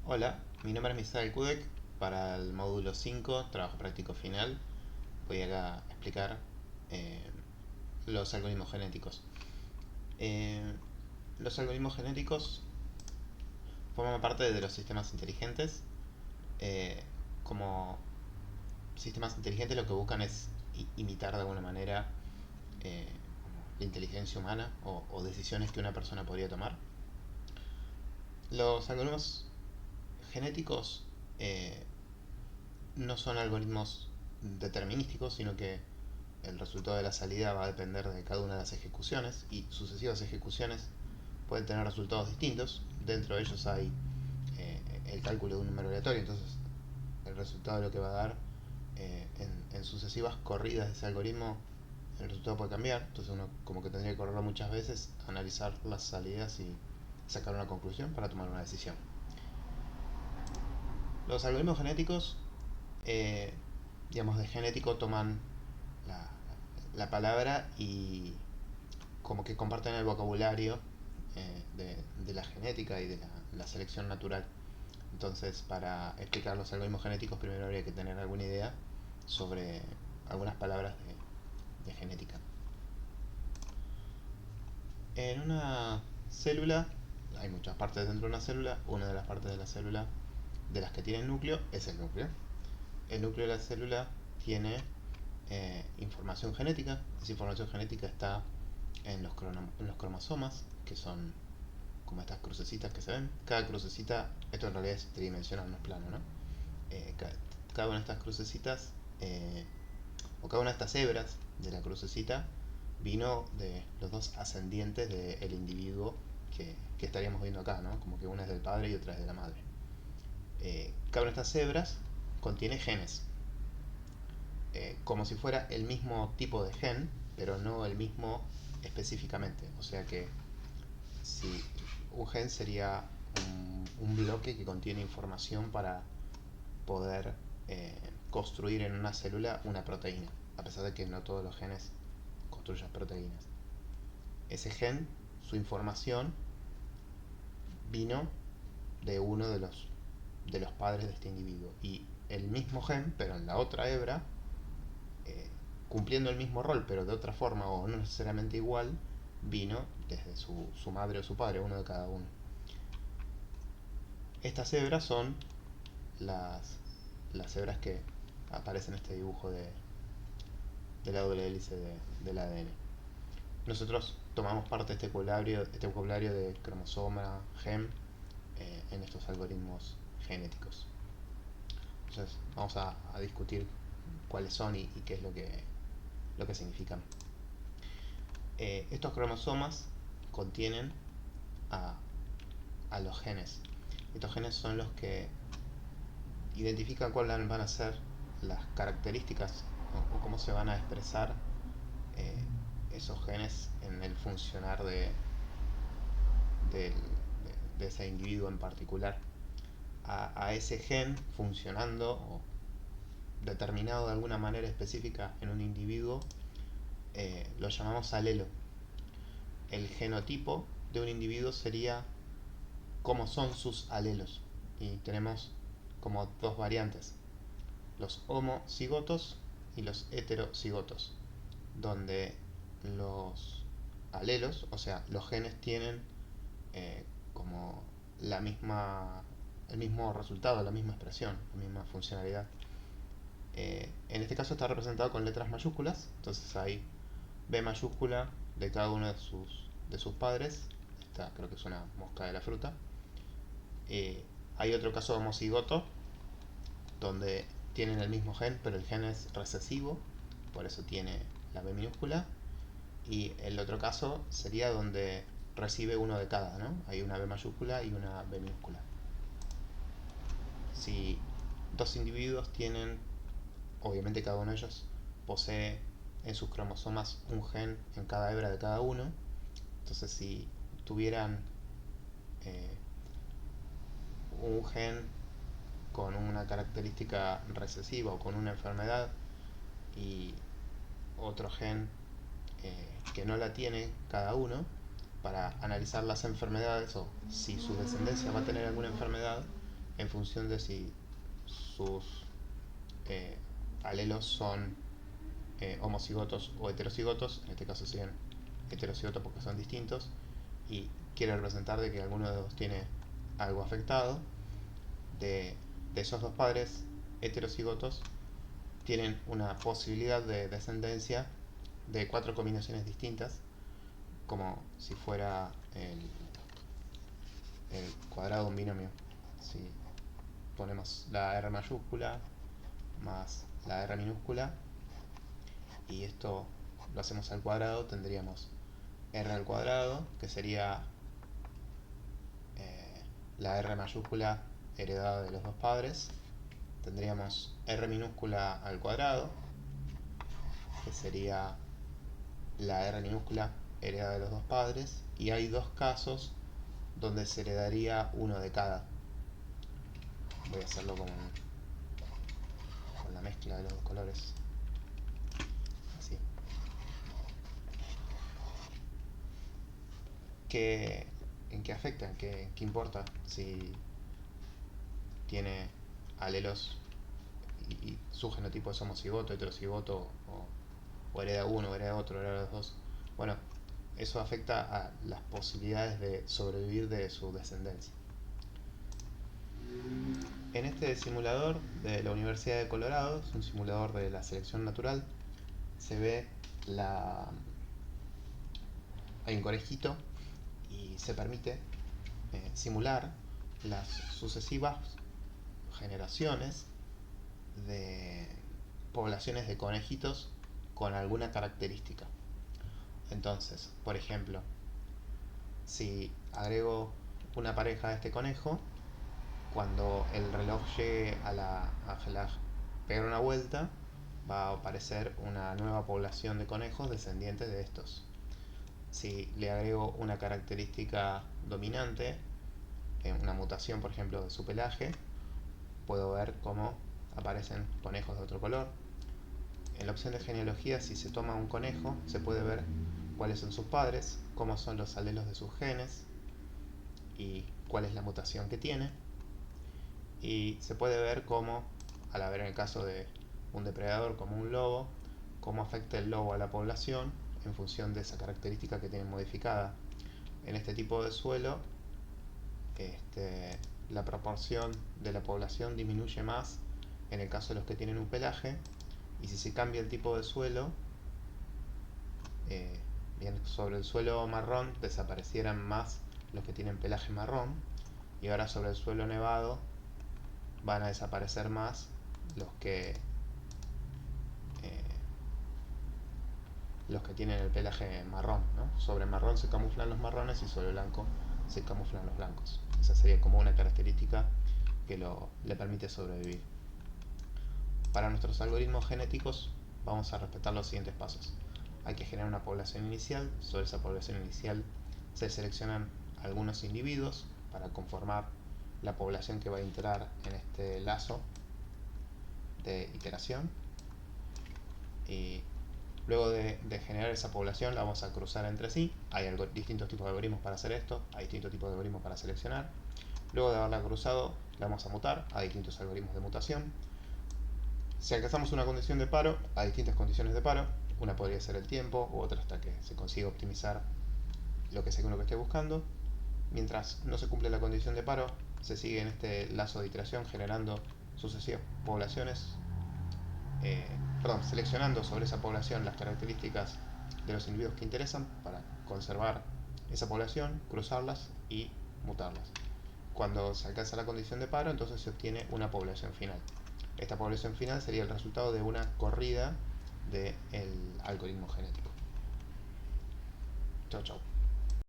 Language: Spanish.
Hola, mi nombre es Misael Kudek. Para el módulo 5, trabajo práctico final, voy acá a explicar eh, los algoritmos genéticos. Eh, los algoritmos genéticos forman parte de los sistemas inteligentes. Eh, como sistemas inteligentes lo que buscan es imitar de alguna manera eh, la inteligencia humana o decisiones que una persona podría tomar. Los algoritmos genéticos eh, no son algoritmos determinísticos, sino que el resultado de la salida va a depender de cada una de las ejecuciones y sucesivas ejecuciones pueden tener resultados distintos. Dentro de ellos hay el cálculo de un número aleatorio, entonces el resultado de lo que va a dar en sucesivas corridas de ese algoritmo, el resultado puede cambiar. Entonces uno como que tendría que correrlo muchas veces, analizar las salidas y sacar una conclusión para tomar una decisión. Los algoritmos genéticos, eh, digamos, de genético toman la, palabra y como que comparten el vocabulario de la genética y de la selección natural. Entonces, para explicar los algoritmos genéticos, primero habría que tener alguna idea sobre algunas palabras de genética. En una célula hay muchas partes dentro de una célula. Una de las partes de la célula de las que tiene núcleo es el núcleo. El núcleo de la célula tiene información genética. Esa información genética está en los cromosomas, que son como estas crucecitas que se ven. Cada crucecita, esto en realidad es tridimensional, no es plano, ¿no? Cada una de estas crucecitas, o cada una de estas hebras de la crucecita, vino de los dos ascendientes del individuo que estaríamos viendo acá, ¿no? Como que una es del padre y otra es de la madre. Cada una de estas hebras contiene genes, como si fuera el mismo tipo de gen, pero no el mismo específicamente. O sea que si un gen sería un bloque que contiene información para poder construir en una célula una proteína, a pesar de que no todos los genes construyen proteínas. Ese gen, su información, vino de uno de los padres de este individuo. Y el mismo gen, pero en la otra hebra, eh, cumpliendo el mismo rol, pero de otra forma o no necesariamente igual, vino desde su madre o su padre, uno de cada uno. Estas hebras son las hebras que aparecen en este dibujo de la doble hélice del ADN. Nosotros tomamos parte de este vocabulario de cromosoma, gen, en estos algoritmos genéticos. Entonces vamos a discutir cuáles son y qué es lo que significan. Estos cromosomas contienen a, a los genes. Estos genes son los que identifican cuáles van a ser las características o cómo se van a expresar eh, esos genes en el funcionar de, de ese individuo en particular. A ese gen funcionando o determinado de alguna manera específica en un individuo, lo llamamos alelo. El genotipo de un individuo sería cómo son sus alelos. Y tenemos como dos variantes, los homocigotos y los heterocigotos, donde los alelos, o sea, los genes tienen como la misma, el mismo resultado, la misma expresión, la misma funcionalidad. En este caso está representado con letras mayúsculas, entonces hay B mayúscula de cada uno de sus padres. Esta creo que es una mosca de la fruta. Hay otro caso de homocigoto, donde tienen el mismo gen, pero el gen es recesivo, por eso tiene la B minúscula. Y el otro caso sería donde recibe uno de cada, ¿no? Hay una B mayúscula y una B minúscula. Si dos individuos tienen, obviamente cada uno de ellos posee en sus cromosomas un gen en cada hebra de cada uno, entonces si tuvieran eh, un gen con una característica recesiva o con una enfermedad y otro gen que no la tiene cada uno, para analizar las enfermedades o si su descendencia va a tener alguna enfermedad, en función de si sus alelos son homocigotos o heterocigotos. En este caso serían heterocigotos porque son distintos, y quiere representar de que alguno de los tiene algo afectado. De esos dos padres heterocigotos tienen una posibilidad de descendencia de 4 combinaciones distintas, como si fuera el cuadrado de un binomio. Si ponemos la R mayúscula más la R minúscula y esto lo hacemos al cuadrado, tendríamos R al cuadrado, que sería la R mayúscula heredada de los dos padres. Tendríamos R minúscula al cuadrado, que sería la R minúscula heredada de los dos padres. Y hay dos casos donde se heredaría uno de cada. Voy a hacerlo con la mezcla de los dos colores. Así. ¿En qué afecta? ¿En qué importa? Si tiene alelos y su genotipo es homocigoto, heterocigoto, o hereda uno, o hereda otro, hereda los dos. Bueno, eso afecta a las posibilidades de sobrevivir de su descendencia. En este simulador de la Universidad de Colorado, es un simulador de la selección natural, se ve hay un conejito y se permite simular las sucesivas generaciones de poblaciones de conejitos con alguna característica. Entonces, por ejemplo, si agrego una pareja a este conejo, cuando el reloj llegue a pegar una vuelta, va a aparecer una nueva población de conejos descendientes de estos. Si le agrego una característica dominante, una mutación por ejemplo de su pelaje, puedo ver cómo aparecen conejos de otro color. En la opción de genealogía, si se toma un conejo, se puede ver cuáles son sus padres, cómo son los alelos de sus genes y cuál es la mutación que tiene. Y se puede ver cómo, al haber en el caso de un depredador como un lobo, cómo afecta el lobo a la población en función de esa característica que tiene modificada. En este tipo de suelo, la proporción de la población disminuye más en el caso de los que tienen un pelaje, y si se cambia el tipo de suelo, bien, sobre el suelo marrón desaparecieran más los que tienen pelaje marrón, y ahora sobre el suelo nevado van a desaparecer más los que tienen el pelaje marrón, ¿no? Sobre marrón se camuflan los marrones y sobre blanco se camuflan los blancos. Esa sería como una característica que le permite sobrevivir. Para nuestros algoritmos genéticos vamos a respetar los siguientes pasos. Hay que generar una población inicial. Sobre esa población inicial se seleccionan algunos individuos para conformar la población que va a entrar en este lazo de iteración. Y luego de generar esa población la vamos a cruzar entre sí. Hay distintos tipos de algoritmos para hacer esto, hay distintos tipos de algoritmos para seleccionar. Luego de haberla cruzado la vamos a mutar a distintos algoritmos de mutación. Si alcanzamos una condición de paro, hay distintas condiciones de paro. Una podría ser el tiempo, u otra hasta que se consiga optimizar lo que sea que uno que esté buscando. Mientras no se cumple la condición de paro, se sigue en este lazo de iteración generando sucesivas poblaciones, seleccionando sobre esa población las características de los individuos que interesan para conservar esa población, cruzarlas y mutarlas. Cuando se alcanza la condición de paro, entonces se obtiene una población final. Esta población final sería el resultado de una corrida del algoritmo genético. Chau, chau.